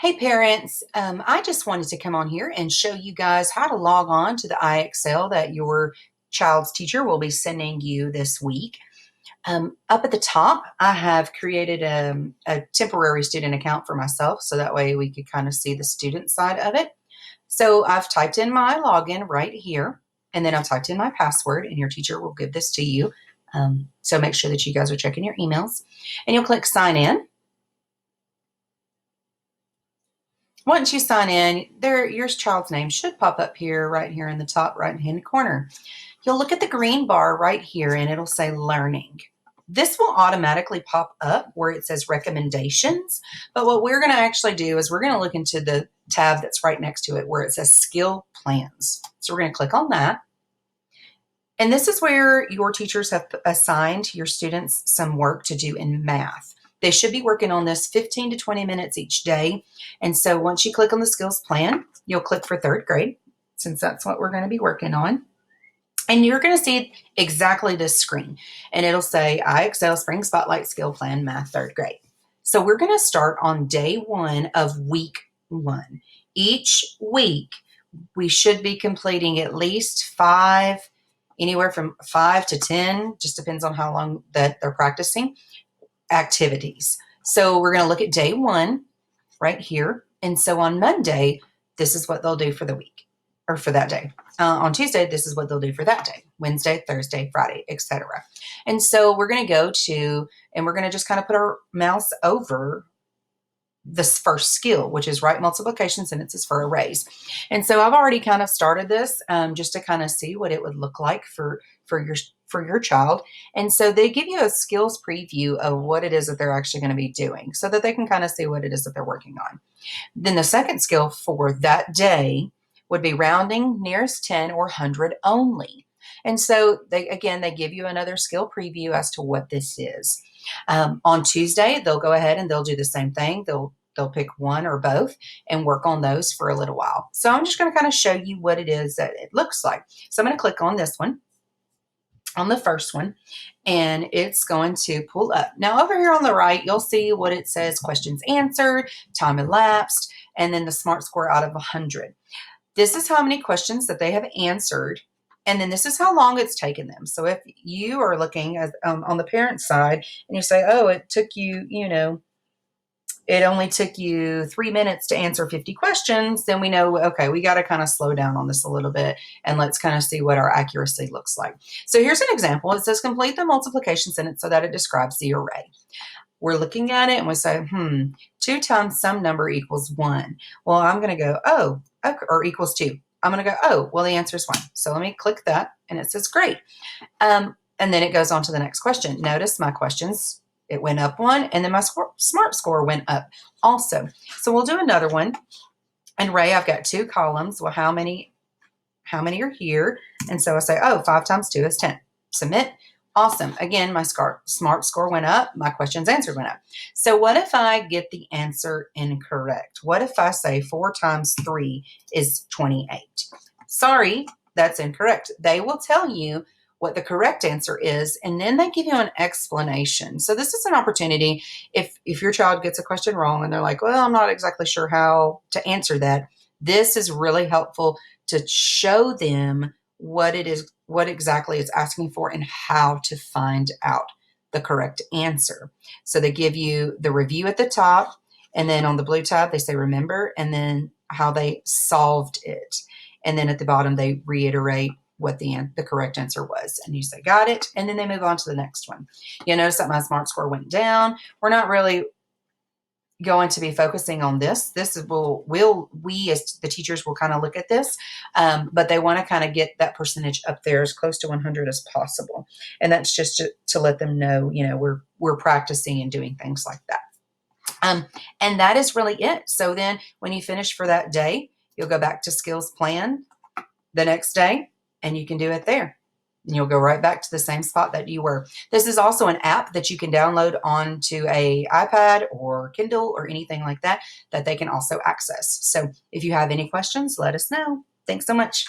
Hey parents, I just wanted to come on here and show you guys how to log on to the IXL that your child's teacher will be sending you this week. Up at the top, I have created a temporary student account for myself so that way we could kind of see the student side of it. So I've typed in my login right here, and then I've typed in my password, and your teacher will give this to you. So make sure that you guys are checking your emails, and you'll click sign in. Once you sign in, your child's name should pop up here, right here in the top right-hand corner. You'll look at the green bar right here and it'll say learning. This will automatically pop up where it says recommendations, but what we're going to actually do is we're going to look into the tab that's right next to it where it says skill plans. So we're going to click on that. And this is where your teachers have assigned your students some work to do in math. They should be working on this 15 to 20 minutes each day. And so once you click on the skills plan, you'll click for third grade, since that's what we're going to be working on. And you're going to see exactly this screen. And it'll say IXL Spring Spotlight Skill Plan Math third grade. So we're going to start on day 1 of week 1. Each week, we should be completing at least 5, anywhere from 5 to 10, just depends on how long that they're practicing, activities. So we're going to look at day 1 right here. And so on Monday, this is what they'll do for the week or for that day. On Tuesday, this is what they'll do for that day. Wednesday, Thursday, Friday, etc. And so we're going to go to, and we're going to just kind of put our mouse over this first skill, which is write multiplication sentences for arrays. And so I've already kind of started this just to kind of see what it would look like for your child. And so they give you a skills preview of what it is that they're actually going to be doing so that they can kind of see what it is that they're working on. Then the second skill for that day would be rounding nearest 10 or 100 only. And so they give you another skill preview as to what this is. On Tuesday, they'll go ahead and they'll do the same thing. They'll pick one or both and work on those for a little while. So I'm just going to kind of show you what it is that it looks like. So I'm going to click on this one, on the first one, and it's going to pull up. Now over here on the right, you'll see what it says: questions answered, time elapsed, and then the SMART score out of 100. This is how many questions that they have answered. And then this is how long it's taken them. So if you are looking at, on the parent side and you say, oh, it took you, it only took you 3 minutes to answer 50 questions, then we know, okay, we got to kind of slow down on this a little bit and let's kind of see what our accuracy looks like. So here's an example. It says complete the multiplication sentence so that it describes the array. We're looking at it and we say, 2 times some number equals 1. Well, I'm going to go, oh, okay, or equals 2. I'm going to go, oh, well, the answer is 1. So let me click that, and it says great. And then it goes on to the next question. Notice my questions, it went up 1, and then my SMART score went up also. So we'll do another one. And Ray, I've got 2 columns. Well, how many are here? And so I say, oh, 5 times 2 is 10. Submit. Awesome. Again, my SMART score went up. My questions answered went up. So what if I get the answer incorrect? What if I say 4 times 3 is 28? Sorry, that's incorrect. They will tell you what the correct answer is, and then they give you an explanation. So this is an opportunity if your child gets a question wrong and they're like, well, I'm not exactly sure how to answer that. This is really helpful to show them what it is, what exactly it's asking for, and how to find out the correct answer. So they give you the review at the top, and then on the blue tab, they say remember, and then how they solved it. And then at the bottom, they reiterate what the correct answer was. And you say, got it. And then they move on to the next one. You'll notice that my SMART score went down. We're not really going to be focusing on this. This is we as the teachers will kind of look at this, but they want to kind of get that percentage up there as close to 100 as possible. And that's just to let them know, we're practicing and doing things like that. And that is really it. So then when you finish for that day, you'll go back to skills plan the next day and you can do it there. And you'll go right back to the same spot that you were. This is also an app that you can download onto a iPad or Kindle or anything like that they can also access. So if you have any questions, let us know. Thanks so much.